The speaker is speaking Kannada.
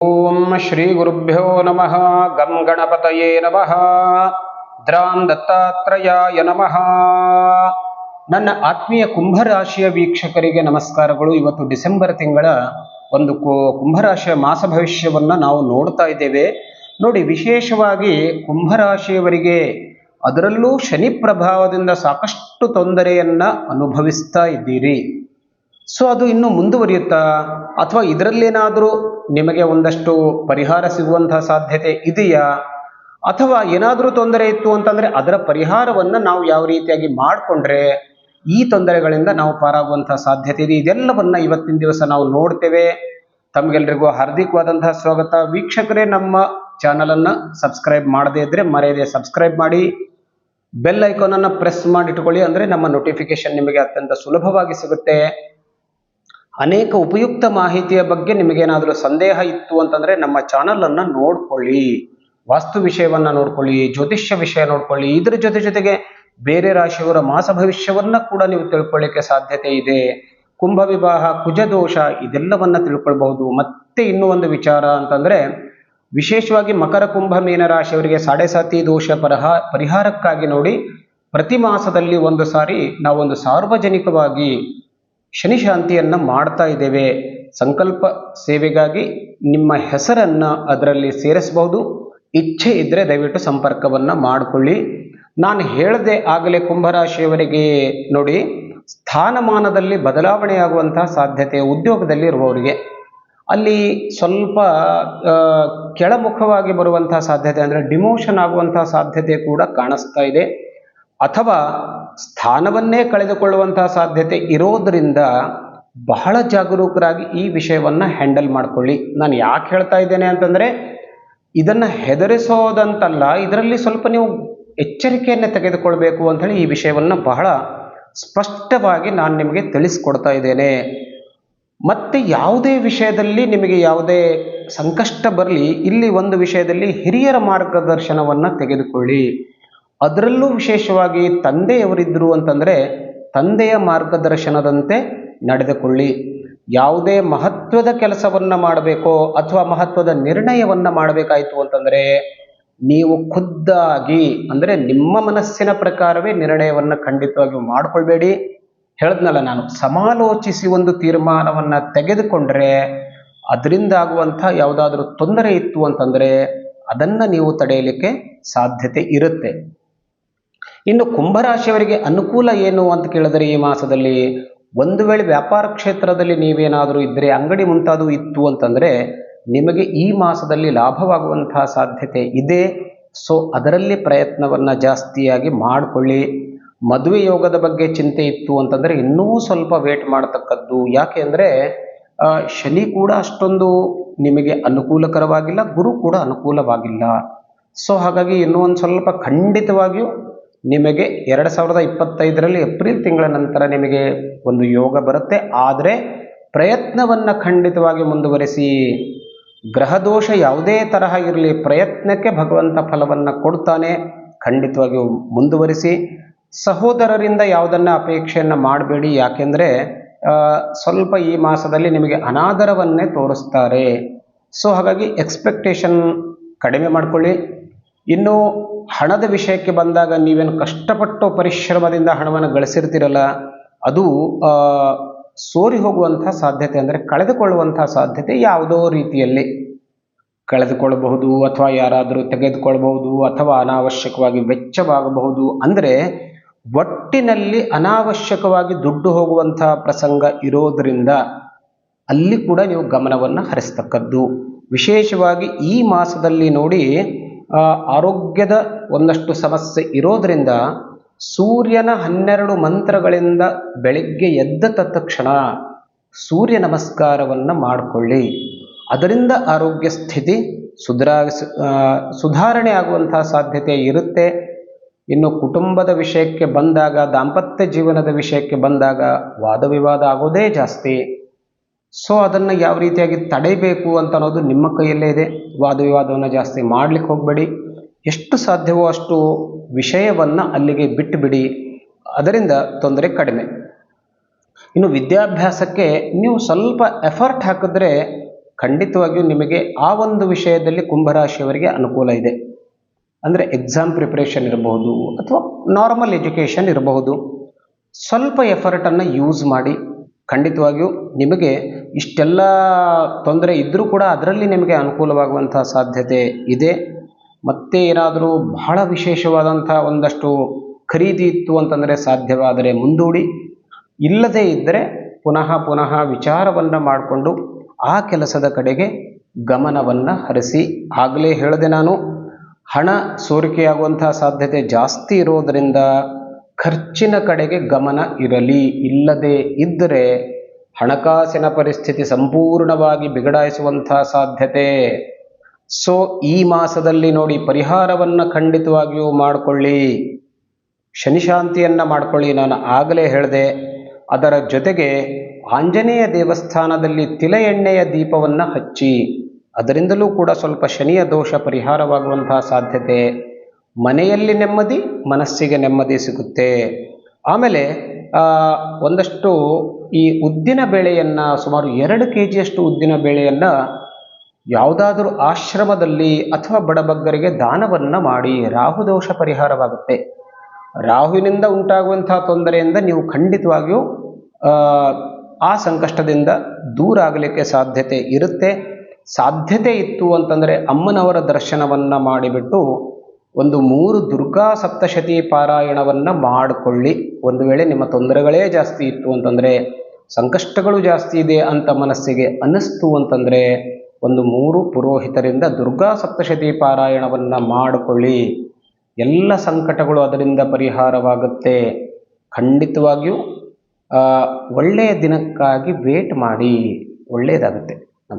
ಓಂ ಶ್ರೀ ಗುರುಭ್ಯೋ ನಮಃ ಗಂ ಗಣಪತಯೇ ನಮಃ ದ್ರಾಂ ದತ್ತಾತ್ರೇಯಾಯ ನಮಃ. ನನ್ನ ಆತ್ಮೀಯ ಕುಂಭರಾಶಿಯ ವೀಕ್ಷಕರಿಗೆ ನಮಸ್ಕಾರಗಳು. ಇವತ್ತು ಡಿಸೆಂಬರ್ ತಿಂಗಳ ಒಂದು ಕುಂಭರಾಶಿಯ ಮಾಸ ಭವಿಷ್ಯವನ್ನು ನಾವು ನೋಡ್ತಾ ಇದ್ದೇವೆ. ನೋಡಿ, ವಿಶೇಷವಾಗಿ ಕುಂಭರಾಶಿಯವರಿಗೆ ಅದರಲ್ಲೂ ಶನಿ ಪ್ರಭಾವದಿಂದ ಸಾಕಷ್ಟು ತೊಂದರೆಯನ್ನ ಅನುಭವಿಸ್ತಾ ಇದ್ದೀರಿ. ಸೊ ಅದು ಇನ್ನು ಮುಂದುವರಿಯುತ್ತಾ ಅಥವಾ ಇದರಲ್ಲೇನಾದರೂ ನಿಮಗೆ ಒಂದಷ್ಟು ಪರಿಹಾರ ಸಿಗುವಂತಹ ಸಾಧ್ಯತೆ ಇದೆಯಾ, ಅಥವಾ ಏನಾದರೂ ತೊಂದರೆ ಇತ್ತು ಅಂತಂದ್ರೆ ಅದರ ಪರಿಹಾರವನ್ನು ನಾವು ಯಾವ ರೀತಿಯಾಗಿ ಮಾಡಿಕೊಂಡ್ರೆ ಈ ತೊಂದರೆಗಳಿಂದ ನಾವು ಪಾರಾಗುವಂತಹ ಸಾಧ್ಯತೆ ಇದೆ, ಇದೆಲ್ಲವನ್ನ ಇವತ್ತಿನ ದಿವಸ ನಾವು ನೋಡ್ತೇವೆ. ತಮಗೆಲ್ಲರಿಗೂ ಹಾರ್ದಿಕವಾದಂತಹ ಸ್ವಾಗತ. ವೀಕ್ಷಕರೇ, ನಮ್ಮ ಚಾನಲ್ ಅನ್ನ ಸಬ್ಸ್ಕ್ರೈಬ್ ಮಾಡದೇ ಇದ್ರೆ ಮರೆಯದೆ ಸಬ್ಸ್ಕ್ರೈಬ್ ಮಾಡಿ, ಬೆಲ್ ಐಕಾನ್ ಅನ್ನ ಪ್ರೆಸ್ ಮಾಡಿ ಇಟ್ಕೊಳ್ಳಿ. ಅಂದ್ರೆ ನಮ್ಮ ನೋಟಿಫಿಕೇಶನ್ ನಿಮಗೆ ಅತ್ಯಂತ ಸುಲಭವಾಗಿ ಸಿಗುತ್ತೆ. ಅನೇಕ ಉಪಯುಕ್ತ ಮಾಹಿತಿಯ ಬಗ್ಗೆ ನಿಮಗೇನಾದರೂ ಸಂದೇಹ ಇತ್ತು ಅಂತಂದ್ರೆ ನಮ್ಮ ಚಾನಲ್ ಅನ್ನ ನೋಡ್ಕೊಳ್ಳಿ. ವಾಸ್ತು ವಿಷಯವನ್ನ ನೋಡ್ಕೊಳ್ಳಿ, ಜ್ಯೋತಿಷ್ಯ ವಿಷಯ ನೋಡ್ಕೊಳ್ಳಿ. ಇದರ ಜೊತೆಗೆ ಬೇರೆ ರಾಶಿಯವರ ಮಾಸ ಭವಿಷ್ಯವನ್ನ ಕೂಡ ನೀವು ತಿಳ್ಕೊಳ್ಳಿಕ್ಕೆ ಸಾಧ್ಯತೆ ಇದೆ. ಕುಂಭ ವಿವಾಹ, ಕುಜದೋಷ, ಇದೆಲ್ಲವನ್ನ ತಿಳ್ಕೊಳ್ಬಹುದು. ಮತ್ತೆ ಇನ್ನೂ ಒಂದು ವಿಚಾರ ಅಂತಂದ್ರೆ, ವಿಶೇಷವಾಗಿ ಮಕರ ಕುಂಭ ಮೀನ ರಾಶಿಯವರಿಗೆ ಸಾಡೆ ದೋಷ ಪರಿಹಾರಕ್ಕಾಗಿ ನೋಡಿ, ಪ್ರತಿ ಮಾಸದಲ್ಲಿ ಒಂದು ಸಾರಿ ನಾವೊಂದು ಸಾರ್ವಜನಿಕವಾಗಿ ಶನಿ ಶಾಂತಿಯನ್ನ ಮಾಡ್ತಾ ಇದ್ದೇವೆ. ಸಂಕಲ್ಪ ಸೇವೆಗಾಗಿ ನಿಮ್ಮ ಹೆಸರನ್ನ ಅದರಲ್ಲಿ ಸೇರಿಸಬಹುದು. ಇಚ್ಛೆ ಇದ್ರೆ ದಯವಿಟ್ಟು ಸಂಪರ್ಕವನ್ನ ಮಾಡಿಕೊಳ್ಳಿ. ನಾನು ಹೇಳದೆ ಆಗಲೇ ಕುಂಭರಾಶಿಯವರಿಗೆ ನೋಡಿ, ಸ್ಥಾನಮಾನದಲ್ಲಿ ಬದಲಾವಣೆಯಾಗುವಂತಹ ಸಾಧ್ಯತೆ ಉದ್ಯೋಗದಲ್ಲಿ ಇರುವವರಿಗೆ ಅಲ್ಲಿ ಸ್ವಲ್ಪ ಕೆಳಮುಖವಾಗಿ ಬರುವಂತಹ ಸಾಧ್ಯತೆ, ಅಂದ್ರೆ ಡಿಮೋಷನ್ ಆಗುವಂತಹ ಸಾಧ್ಯತೆ ಕೂಡ ಕಾಣಿಸ್ತಾ ಇದೆ. ಅಥವಾ ಸ್ಥಾನವನ್ನೇ ಕಳೆದುಕೊಳ್ಳುವಂತಹ ಸಾಧ್ಯತೆ ಇರೋದ್ರಿಂದ ಬಹಳ ಜಾಗರೂಕರಾಗಿ ಈ ವಿಷಯವನ್ನ ಹ್ಯಾಂಡಲ್ ಮಾಡ್ಕೊಳ್ಳಿ. ನಾನು ಯಾಕೆ ಹೇಳ್ತಾ ಇದ್ದೇನೆ ಅಂತಂದ್ರೆ, ಇದನ್ನ ಹೆದರಿಸೋದಂತಲ್ಲ, ಇದರಲ್ಲಿ ಸ್ವಲ್ಪ ನೀವು ಎಚ್ಚರಿಕೆಯನ್ನು ತೆಗೆದುಕೊಳ್ಬೇಕು ಅಂತ ಹೇಳಿ ಈ ವಿಷಯವನ್ನ ಬಹಳ ಸ್ಪಷ್ಟವಾಗಿ ನಾನು ನಿಮಗೆ ತಿಳಿಸ್ಕೊಡ್ತಾ ಇದ್ದೇನೆ. ಮತ್ತೆ ಯಾವುದೇ ವಿಷಯದಲ್ಲಿ ನಿಮಗೆ ಯಾವುದೇ ಸಂಕಷ್ಟ ಬರಲಿ, ಇಲ್ಲಿ ಒಂದು ವಿಷಯದಲ್ಲಿ ಹಿರಿಯರ ಮಾರ್ಗದರ್ಶನವನ್ನ ತೆಗೆದುಕೊಳ್ಳಿ. ಅದರಲ್ಲೂ ವಿಶೇಷವಾಗಿ ತಂದೆಯವರಿದ್ರು ಅಂತಂದ್ರೆ ತಂದೆಯ ಮಾರ್ಗದರ್ಶನದಂತೆ ನಡೆದುಕೊಳ್ಳಿ. ಯಾವುದೇ ಮಹತ್ವದ ಕೆಲಸವನ್ನ ಮಾಡಬೇಕೋ ಅಥವಾ ಮಹತ್ವದ ನಿರ್ಣಯವನ್ನ ಮಾಡಬೇಕಾಯ್ತು ಅಂತಂದ್ರೆ ನೀವು ಖುದ್ದಾಗಿ, ಅಂದ್ರೆ ನಿಮ್ಮ ಮನಸ್ಸಿನ ಪ್ರಕಾರವೇ ನಿರ್ಣಯವನ್ನ ಖಂಡಿತವಾಗಿ ಮಾಡ್ಕೊಳ್ಬೇಡಿ. ಹೇಳದ್ನಲ್ಲ ನಾನು, ಸಮಾಲೋಚಿಸಿ ಒಂದು ತೀರ್ಮಾನವನ್ನ ತೆಗೆದುಕೊಂಡ್ರೆ ಅದರಿಂದ ಆಗುವಂಥ ಯಾವುದಾದ್ರೂ ತೊಂದರೆ ಇತ್ತು ಅಂತಂದ್ರೆ ಅದನ್ನ ನೀವು ತಡೆಯಲಿಕ್ಕೆ ಸಾಧ್ಯತೆ ಇರುತ್ತೆ. ಇನ್ನು ಕುಂಭರಾಶಿಯವರಿಗೆ ಅನುಕೂಲ ಏನು ಅಂತ ಕೇಳಿದರೆ, ಈ ಮಾಸದಲ್ಲಿ ಒಂದು ವೇಳೆ ವ್ಯಾಪಾರ ಕ್ಷೇತ್ರದಲ್ಲಿ ನೀವೇನಾದರೂ ಇದ್ದರೆ, ಅಂಗಡಿ ಮುಂತಾದವು ಇತ್ತು ಅಂತಂದ್ರೆ ನಿಮಗೆ ಈ ಮಾಸದಲ್ಲಿ ಲಾಭವಾಗುವಂತಹ ಸಾಧ್ಯತೆ ಇದೆ. ಸೊ ಅದರಲ್ಲಿ ಪ್ರಯತ್ನವನ್ನ ಜಾಸ್ತಿಯಾಗಿ ಮಾಡಿಕೊಳ್ಳಿ. ಮದುವೆ ಯೋಗದ ಬಗ್ಗೆ ಚಿಂತೆ ಇತ್ತು ಅಂತಂದ್ರೆ ಇನ್ನೂ ಸ್ವಲ್ಪ ವೇಟ್ ಮಾಡತಕ್ಕದ್ದು. ಯಾಕೆ ಅಂದ್ರೆ ಶನಿ ಕೂಡ ಅಷ್ಟೊಂದು ನಿಮಗೆ ಅನುಕೂಲಕರವಾಗಿಲ್ಲ, ಗುರು ಕೂಡ ಅನುಕೂಲವಾಗಿಲ್ಲ. ಸೊ ಹಾಗಾಗಿ ಇನ್ನೂ ಒಂದು ಸ್ವಲ್ಪ ಖಂಡಿತವಾಗಿಯೂ ನಿಮಗೆ 2025ರಲ್ಲಿ ಏಪ್ರಿಲ್ ತಿಂಗಳ ನಂತರ ನಿಮಗೆ ಒಂದು ಯೋಗ ಬರುತ್ತೆ. ಆದರೆ ಪ್ರಯತ್ನವನ್ನ ಖಂಡಿತವಾಗಿ ಮುಂದುವರಿಸಿ. ಗ್ರಹದೋಷ ಯಾವುದೇ ತರಹ ಇರಲಿ, ಪ್ರಯತ್ನಕ್ಕೆ ಭಗವಂತ ಫಲವನ್ನ ಕೊಡ್ತಾನೆ. ಖಂಡಿತವಾಗಿಯೂ ಮುಂದುವರಿಸಿ. ಸಹೋದರರಿಂದ ಯಾವುದನ್ನ ಅಪೇಕ್ಷೆಯನ್ನ ಮಾಡಬೇಡಿ. ಯಾಕೆಂದ್ರೆ ಸ್ವಲ್ಪ ಈ ಮಾಸದಲ್ಲಿ ನಿಮಗೆ ಅನಾದರವನ್ನೇ ತೋರಿಸ್ತಾರೆ. ಸೊ ಹಾಗಾಗಿ ಎಕ್ಸ್ಪೆಕ್ಟೇಷನ್ ಕಡಿಮೆ ಮಾಡ್ಕೊಳ್ಳಿ. ಇನ್ನು ಹಣದ ವಿಷಯಕ್ಕೆ ಬಂದಾಗ, ನೀವೇನು ಕಷ್ಟಪಟ್ಟು ಪರಿಶ್ರಮದಿಂದ ಹಣವನ್ನು ಗಳಿಸಿರ್ತೀರಲ್ಲ, ಅದು ಸೋರಿ ಹೋಗುವಂತಹ ಸಾಧ್ಯತೆ, ಅಂದರೆ ಕಳೆದುಕೊಳ್ಳುವಂತಹ ಸಾಧ್ಯತೆ ಯಾವುದೋ ರೀತಿಯಲ್ಲಿ ಕಳೆದುಕೊಳ್ಳಬಹುದು, ಅಥವಾ ಯಾರಾದರೂ ತೆಗೆದುಕೊಳ್ಳಬಹುದು, ಅಥವಾ ಅನಾವಶ್ಯಕವಾಗಿ ವೆಚ್ಚವಾಗಬಹುದು. ಅಂದರೆ ಒಟ್ಟಿನಲ್ಲಿ ಅನಾವಶ್ಯಕವಾಗಿ ದುಡ್ಡು ಹೋಗುವಂತಹ ಪ್ರಸಂಗ ಇರೋದ್ರಿಂದ ಅಲ್ಲಿ ಕೂಡ ನೀವು ಗಮನವನ್ನು ಹರಿಸ್ತಕ್ಕದ್ದು. ವಿಶೇಷವಾಗಿ ಈ ಮಾಸದಲ್ಲಿ ನೋಡಿ, ಆರೋಗ್ಯದ ಒಂದಷ್ಟು ಸಮಸ್ಯೆ ಇರೋದ್ರಿಂದ ಸೂರ್ಯನ 12 ಮಂತ್ರಗಳಿಂದ ಬೆಳಿಗ್ಗೆ ಎದ್ದ ತಕ್ಷಣ ಸೂರ್ಯ ನಮಸ್ಕಾರವನ್ನು ಮಾಡಿಕೊಳ್ಳಿ. ಅದರಿಂದ ಆರೋಗ್ಯ ಸ್ಥಿತಿ ಸುಧಾರಣೆ ಆಗುವಂತಹ ಸಾಧ್ಯತೆ ಇರುತ್ತೆ. ಇನ್ನು ಕುಟುಂಬದ ವಿಷಯಕ್ಕೆ ಬಂದಾಗ, ದಾಂಪತ್ಯ ಜೀವನದ ವಿಷಯಕ್ಕೆ ಬಂದಾಗ ವಾದ ವಿವಾದ ಆಗೋದೇ ಜಾಸ್ತಿ. ಸೊ ಅದನ್ನು ಯಾವ ರೀತಿಯಾಗಿ ತಡೆಯಬೇಕು ಅಂತ ಅನ್ನೋದು ನಿಮ್ಮ ಕೈಯಲ್ಲೇ ಇದೆ. ವಾದ ವಿವಾದವನ್ನು ಜಾಸ್ತಿ ಮಾಡ್ಲಿಕ್ಕೆ ಹೋಗಬೇಡಿ. ಎಷ್ಟು ಸಾಧ್ಯವೋ ಅಷ್ಟು ವಿಷಯವನ್ನು ಅಲ್ಲಿಗೆ ಬಿಟ್ಟು ಬಿಡಿ, ಅದರಿಂದ ತೊಂದರೆ ಕಡಿಮೆ. ಇನ್ನು ವಿದ್ಯಾಭ್ಯಾಸಕ್ಕೆ ನೀವು ಸ್ವಲ್ಪ ಎಫರ್ಟ್ ಹಾಕಿದ್ರೆ ಖಂಡಿತವಾಗಿಯೂ ನಿಮಗೆ ಆ ಒಂದು ವಿಷಯದಲ್ಲಿ ಕುಂಭರಾಶಿಯವರಿಗೆ ಅನುಕೂಲ ಇದೆ. ಅಂದರೆ ಎಕ್ಸಾಮ್ ಪ್ರಿಪ್ರೇಷನ್ ಇರಬಹುದು ಅಥವಾ ನಾರ್ಮಲ್ ಎಜುಕೇಷನ್ ಇರಬಹುದು. ಸ್ವಲ್ಪ ಎಫರ್ಟನ್ನು ಯೂಸ್ ಮಾಡಿ. ಖಂಡಿತವಾಗಿಯೂ ನಿಮಗೆ ಇಷ್ಟೆಲ್ಲ ತೊಂದರೆ ಇದ್ದರೂ ಕೂಡ ಅದರಲ್ಲಿ ನಿಮಗೆ ಅನುಕೂಲವಾಗುವಂಥ ಸಾಧ್ಯತೆ ಇದೆ. ಮತ್ತೆ ಏನಾದರೂ ಬಹಳ ವಿಶೇಷವಾದಂಥ ಒಂದಷ್ಟು ಖರೀದಿ ಇತ್ತು ಅಂತಂದರೆ ಸಾಧ್ಯವಾದರೆ ಮುಂದೂಡಿ, ಇಲ್ಲದೇ ಇದ್ದರೆ ಪುನಃ ವಿಚಾರವನ್ನು ಮಾಡಿಕೊಂಡು ಆ ಕೆಲಸದ ಕಡೆಗೆ ಗಮನವನ್ನು ಹರಿಸಿ. ಆಗಲೇ ಹೇಳಿದೆ ನಾನು, ಹಣ ಸೋರಿಕೆಯಾಗುವಂಥ ಸಾಧ್ಯತೆ ಜಾಸ್ತಿ ಇರೋದರಿಂದ ಖರ್ಚಿನ ಕಡೆಗೆ ಗಮನ ಇರಲಿ. ಇಲ್ಲದೇ ಇದ್ದರೆ ಹಣಕಾಸಿನ ಪರಿಸ್ಥಿತಿ ಸಂಪೂರ್ಣವಾಗಿ ಬಿಗಡಾಯಿಸುವಂಥ ಸಾಧ್ಯತೆ. ಸೊ ಈ ಮಾಸದಲ್ಲಿ ನೋಡಿ, ಪರಿಹಾರವನ್ನು ಖಂಡಿತವಾಗಿಯೂ ಮಾಡಿಕೊಳ್ಳಿ. ಶನಿಶಾಂತಿಯನ್ನು ಮಾಡಿಕೊಳ್ಳಿ. ನಾನು ಆಗಲೇ ಹೇಳಿದೆ. ಅದರ ಜೊತೆಗೆ ಆಂಜನೇಯ ದೇವಸ್ಥಾನದಲ್ಲಿ ತಿಲ ಎಣ್ಣೆಯ ದೀಪವನ್ನು ಹಚ್ಚಿ, ಅದರಿಂದಲೂ ಕೂಡ ಸ್ವಲ್ಪ ಶನಿಯ ದೋಷ ಪರಿಹಾರವಾಗುವಂತಹ ಸಾಧ್ಯತೆ. ಮನೆಯಲ್ಲಿ ನೆಮ್ಮದಿ, ಮನಸ್ಸಿಗೆ ನೆಮ್ಮದಿ ಸಿಗುತ್ತೆ. ಆಮೇಲೆ ಒಂದಷ್ಟು ಈ ಉದ್ದಿನ ಬೇಳೆಯನ್ನು, ಸುಮಾರು 2 kg ಉದ್ದಿನ ಬೇಳೆಯನ್ನು ಯಾವುದಾದರೂ ಆಶ್ರಮದಲ್ಲಿ ಅಥವಾ ಬಡಬಗ್ಗರಿಗೆ ದಾನವನ್ನು ಮಾಡಿ. ರಾಹುದೋಷ ಪರಿಹಾರವಾಗುತ್ತೆ. ರಾಹುವಿನಿಂದ ಉಂಟಾಗುವಂಥ ತೊಂದರೆಯಿಂದ ನೀವು ಖಂಡಿತವಾಗಿಯೂ ಆ ಸಂಕಷ್ಟದಿಂದ ದೂರ ಆಗಲಿಕ್ಕೆ ಸಾಧ್ಯತೆ ಇರುತ್ತೆ. ಸಾಧ್ಯತೆ ಇತ್ತು ಅಂತಂದರೆ ಅಮ್ಮನವರ ದರ್ಶನವನ್ನು ಮಾಡಿಬಿಟ್ಟು ಒಂದು 3 ದುರ್ಗಾ ಸಪ್ತಶತಿ ಪಾರಾಯಣವನ್ನು ಮಾಡಿಕೊಳ್ಳಿ. ಒಂದು ವೇಳೆ ನಿಮ್ಮ ತೊಂದರೆಗಳೇ ಜಾಸ್ತಿ ಇತ್ತು ಅಂತಂದರೆ, ಸಂಕಷ್ಟಗಳು ಜಾಸ್ತಿ ಇದೆ ಅಂತ ಮನಸ್ಸಿಗೆ ಅನ್ನಿಸ್ತು ಅಂತಂದರೆ, ಒಂದು 3 ಪುರೋಹಿತರಿಂದ ದುರ್ಗಾ ಸಪ್ತಶತಿ ಪಾರಾಯಣವನ್ನು ಮಾಡಿಕೊಳ್ಳಿ. ಎಲ್ಲ ಸಂಕಟಗಳು ಅದರಿಂದ ಪರಿಹಾರವಾಗುತ್ತೆ. ಖಂಡಿತವಾಗಿಯೂ ಒಳ್ಳೆಯ ದಿನಕ್ಕಾಗಿ ವೇಟ್ ಮಾಡಿ. ಒಳ್ಳೆಯದಾಗುತ್ತೆ.